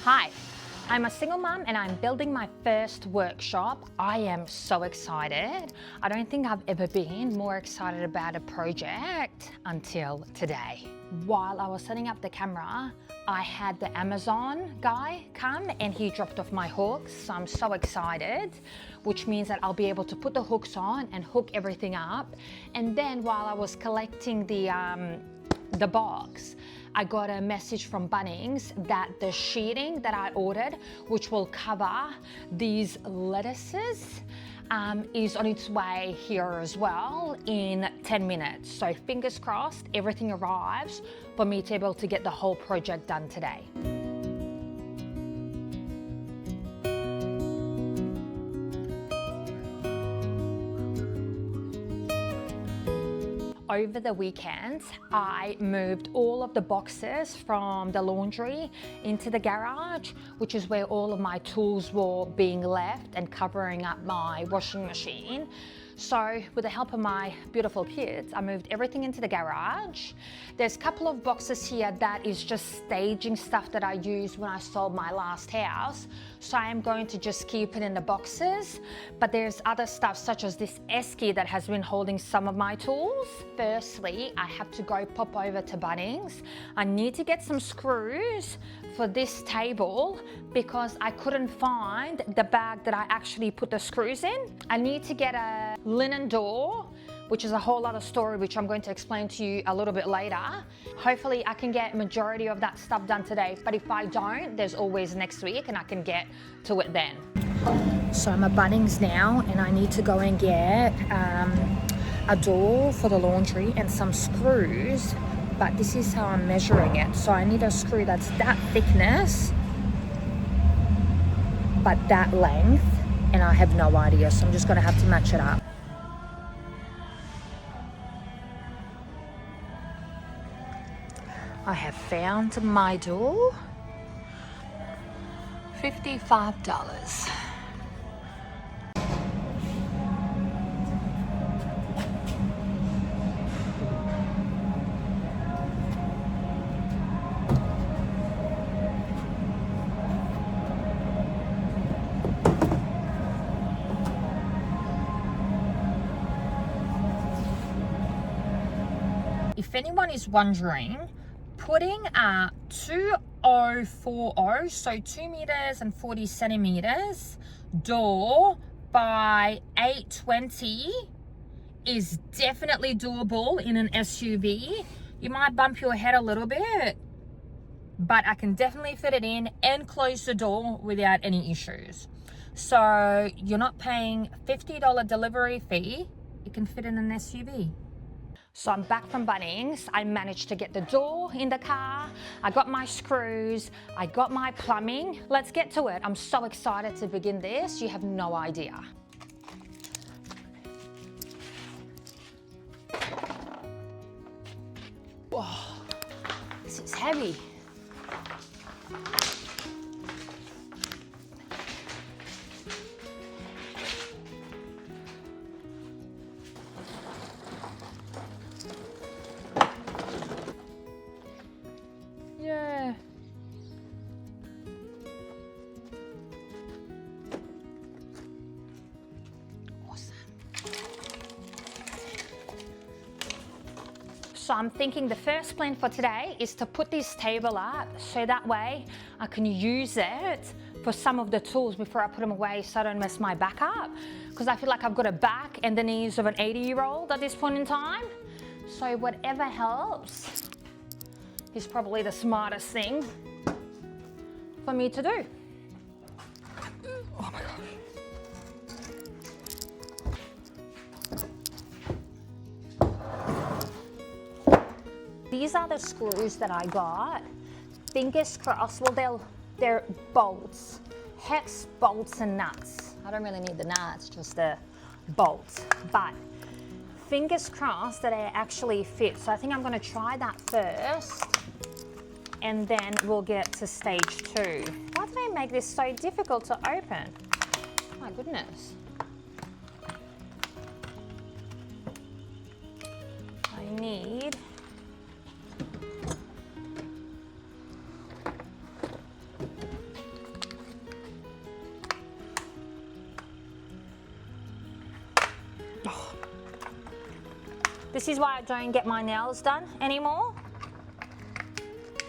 Hi, I'm a single mom and I'm building my first workshop. I am so excited. I don't think I've ever been more excited about a project until today. While I was setting up the camera, I had the Amazon guy come and he dropped off my hooks. So I'm so excited, which means that I'll be able to put the hooks on and hook everything up. And then while I was collecting the box, I got a message from Bunnings that the sheeting that I ordered, which will cover these lettuces, is on its way here as well in 10 minutes. So fingers crossed, everything arrives for me to be able to get the whole project done today. Over the weekend, I moved all of the boxes from the laundry into the garage, which is where all of my tools were being left and covering up my washing machine. So with the help of my beautiful kids, I moved everything into the garage. There's a couple of boxes here that is just staging stuff that I used when I sold my last house. So I am going to just keep it in the boxes. But there's other stuff such as this esky that has been holding some of my tools. Firstly, I have to go pop over to Bunnings. I need to get some screws for this table because I couldn't find the bag that I actually put the screws in. I need to get a linen door, which is a whole other story which I'm going to explain to you a little bit later. Hopefully I can get majority of that stuff done today, but if I don't, there's always next week and I can get to it then. So I'm at Bunnings now and I need to go and get a door for the laundry and some screws, but this is how I'm measuring it. So I need a screw that's that thickness, but that length, and I have no idea, so I'm just gonna have to match it up. I have found my door, $55. If anyone is wondering, putting a 2040, so 2 meters and 40 centimeters door by 820 is definitely doable in an SUV. You might bump your head a little bit, but I can definitely fit it in and close the door without any issues. So you're not paying $50 delivery fee, you can fit in an SUV. So I'm back from Bunnings. I managed to get the door in the car. I got my screws. I got my plumbing. Let's get to it. I'm so excited to begin this. You have no idea. Whoa, this is heavy. Yeah. Awesome. So I'm thinking the first plan for today is to put this table up so that way I can use it for some of the tools before I put them away so I don't mess my back up. Because I feel like I've got a back and the knees of an 80-year-old at this point in time. So whatever helps is probably the smartest thing for me to do. Oh my gosh. These are the screws that I got. Fingers crossed, well they're bolts. Hex bolts and nuts. I don't really need the nuts, just the bolts. But fingers crossed that they actually fit. So I think I'm gonna try that first and then we'll get to stage 2. Why did they make this so difficult to open? My goodness. I need This is why I don't get my nails done anymore,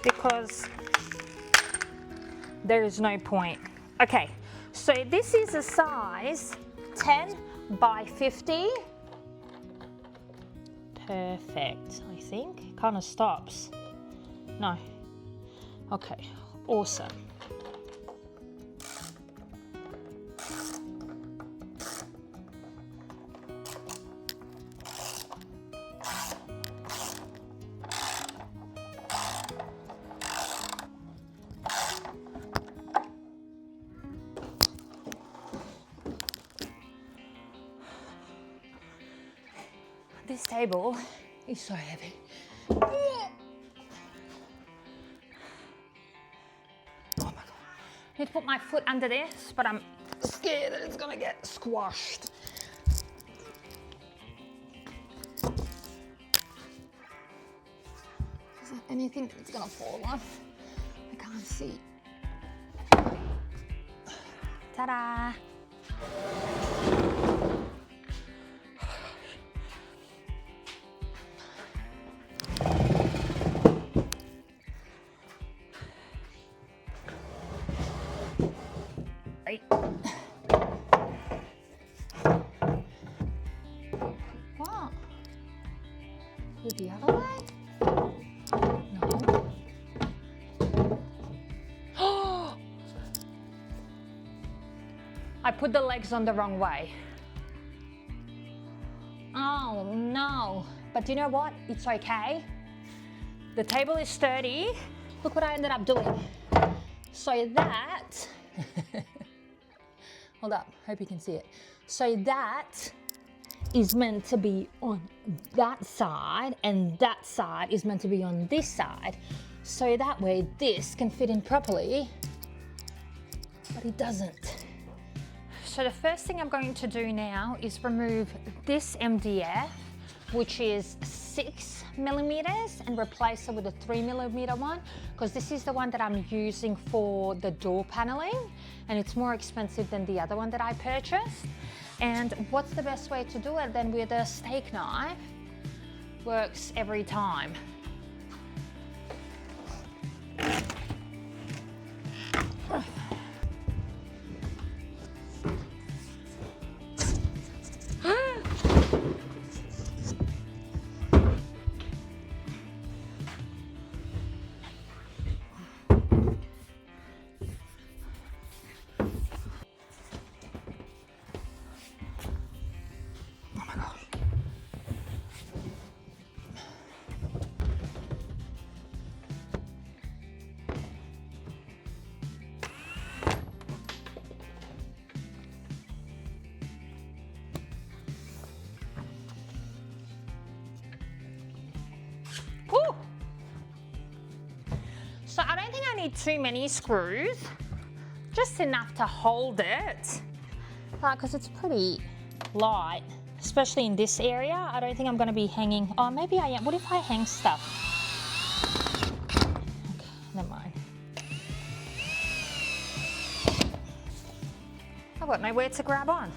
because there is no point. Okay, so this is a size 10 by 50. Perfect, I think. Kind of stops. No. Okay, awesome. This table is so heavy. Oh my God. I need to put my foot under this, but I'm scared that it's gonna get squashed. Is there anything that's gonna fall off? I can't see. Ta-da! What? The other way? No. I put the legs on the wrong way. Oh no. But you know what? It's okay. The table is sturdy. Look what I ended up doing. So that, hold up, hope you can see it. So that is meant to be on that side, and that side is meant to be on this side. So that way this can fit in properly, but it doesn't. So the first thing I'm going to do now is remove this MDF, which is 6 millimeters, and replace it with a 3 millimeter one, because this is the one that I'm using for the door paneling, and it's more expensive than the other one that I purchased. And what's the best way to do it than with a steak knife? Works every time. Woo! So I don't think I need too many screws, just enough to hold it, because it's pretty light, especially in this area. I don't think I'm going to be hanging, oh maybe I am. What if I hang stuff? Okay, never mind. I've got nowhere to grab on.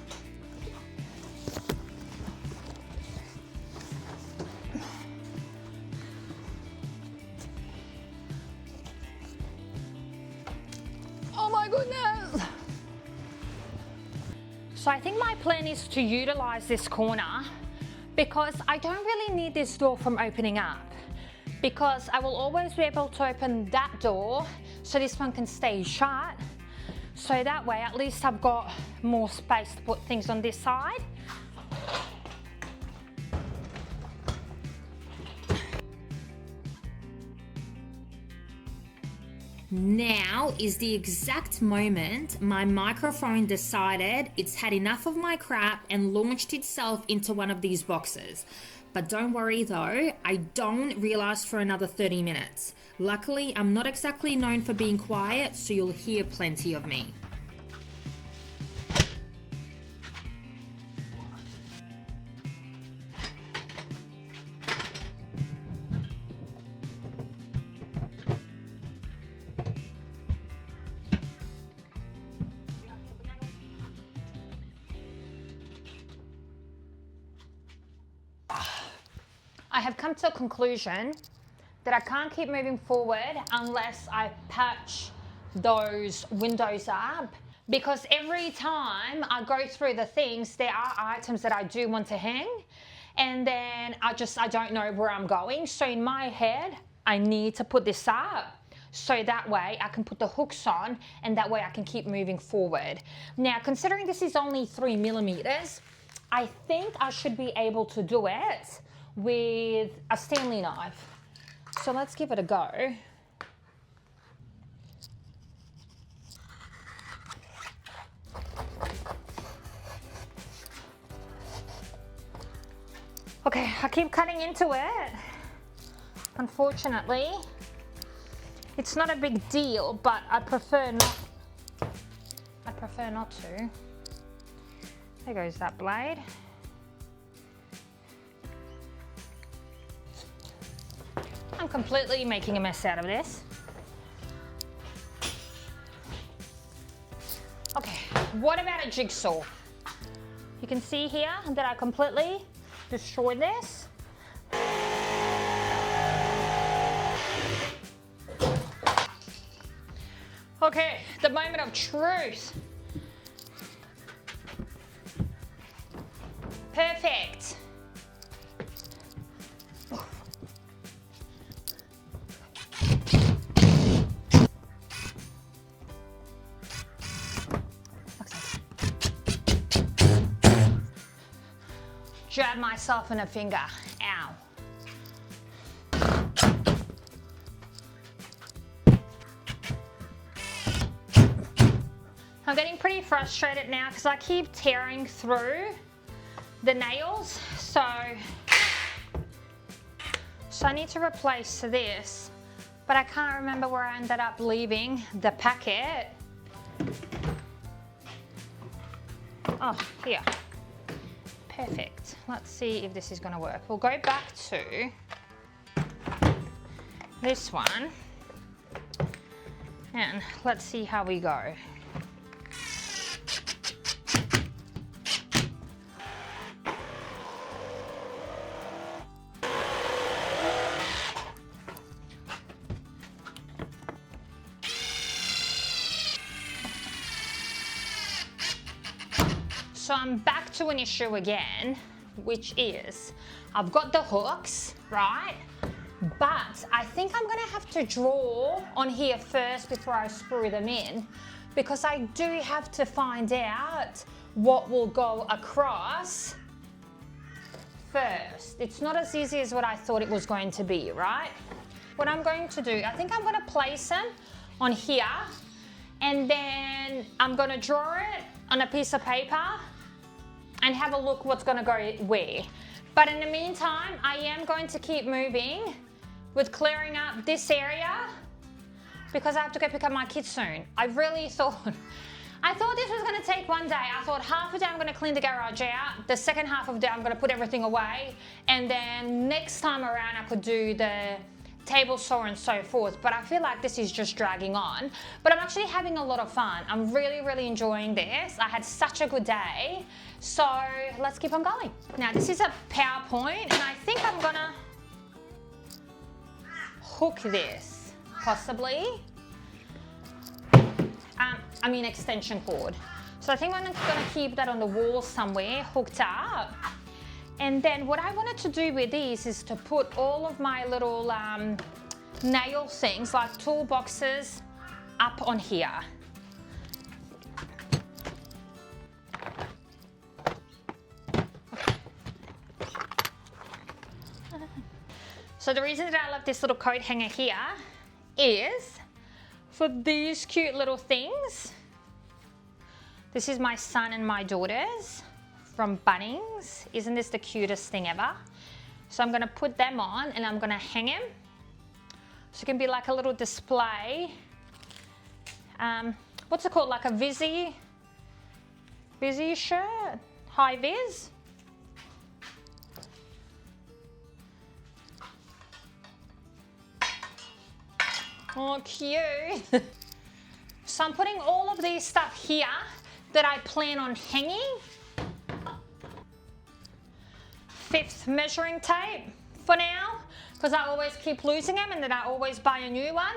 Oh my goodness! So I think my plan is to utilize this corner, because I don't really need this door from opening up, because I will always be able to open that door so this one can stay shut. So that way at least I've got more space to put things on this side. Now is the exact moment my microphone decided it's had enough of my crap and launched itself into one of these boxes. But don't worry though, I don't realize for another 30 minutes. Luckily, I'm not exactly known for being quiet, so you'll hear plenty of me. I have come to a conclusion that I can't keep moving forward unless I patch those windows up, because every time I go through the things, there are items that I do want to hang, and then I don't know where I'm going. So in my head, I need to put this up so that way I can put the hooks on, and that way I can keep moving forward. Now, considering this is only 3mm, I think I should be able to do it with a Stanley knife. So let's give it a go. Okay, I keep cutting into it. Unfortunately, it's not a big deal, but I prefer not to. There goes that blade. I'm completely making a mess out of this. Okay, what about a jigsaw? You can see here that I completely destroyed this. Okay, the moment of truth. Perfect. Jab myself in a finger. Ow. I'm getting pretty frustrated now because I keep tearing through the nails. So I need to replace this, but I can't remember where I ended up leaving the packet. Oh, here. Perfect. Let's see if this is going to work. We'll go back to this one and let's see how we go. So I'm back to an issue again, which is I've got the hooks, right? But I think I'm gonna have to draw on here first before I screw them in, because I do have to find out what will go across first. It's not as easy as what I thought it was going to be, right? What I'm going to do, I think I'm gonna place them on here, and then I'm gonna draw it on a piece of paper and have a look what's gonna go where. But in the meantime, I am going to keep moving with clearing up this area because I have to go pick up my kids soon. I really thought, this was gonna take one day. I thought half a day I'm gonna clean the garage out, the second half of the day I'm gonna put everything away, and then next time around I could do the table saw and so forth, but I feel like this is just dragging on. But I'm actually having a lot of fun. I'm really enjoying this. I had such a good day. So let's keep on going. Now this is a PowerPoint, and I think I'm gonna hook this, possibly. I mean extension cord. So I think I'm gonna keep that on the wall somewhere, hooked up. And then what I wanted to do with these is to put all of my little nail things, like toolboxes, up on here. So the reason that I left this little coat hanger here is for these cute little things. This is my son and my daughter's from Bunnings. Isn't this the cutest thing ever? So I'm gonna put them on and I'm gonna hang them. So it can be like a little display. What's it called? Like a Vizzy shirt? High vis? Oh, cute. So I'm putting all of these stuff here that I plan on hanging. 5th measuring tape, for now, because I always keep losing them and then I always buy a new one.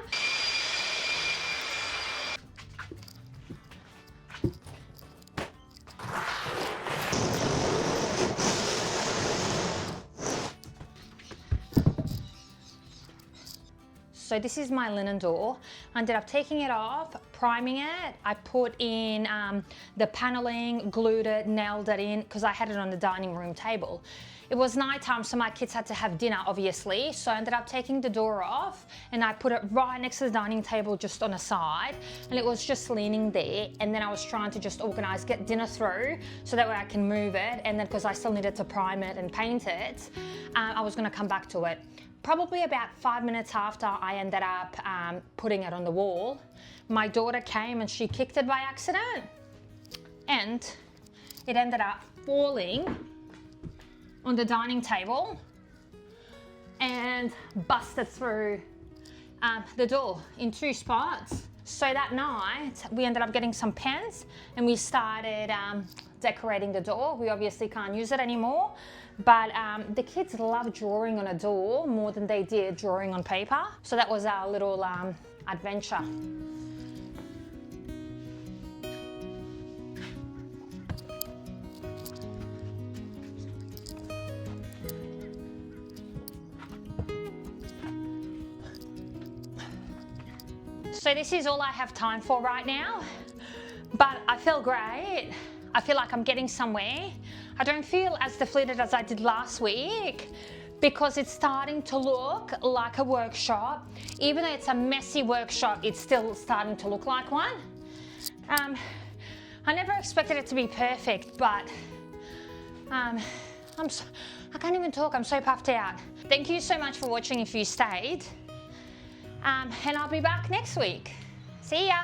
So this is my linen door. I ended up taking it off, priming it. I put in the paneling, glued it, nailed it in, because I had it on the dining room table. It was nighttime, so my kids had to have dinner, obviously. So I ended up taking the door off and I put it right next to the dining table, just on a side. And it was just leaning there. And then I was trying to just organize, get dinner through, so that way I can move it. And then because I still needed to prime it and paint it, I was gonna come back to it. Probably about 5 minutes after I ended up putting it on the wall, my daughter came and she kicked it by accident, and it ended up falling on the dining table and busted through the door in 2 spots. So that night we ended up getting some pens and we started decorating the door. We obviously can't use it anymore, but the kids love drawing on a door more than they did drawing on paper. So that was our little adventure. So this is all I have time for right now, but I feel great. I feel like I'm getting somewhere. I don't feel as depleted as I did last week because it's starting to look like a workshop. Even though it's a messy workshop, it's still starting to look like one. I never expected it to be perfect, but I can't even talk, I'm so puffed out. Thank you so much for watching if you stayed. And I'll be back next week. See ya.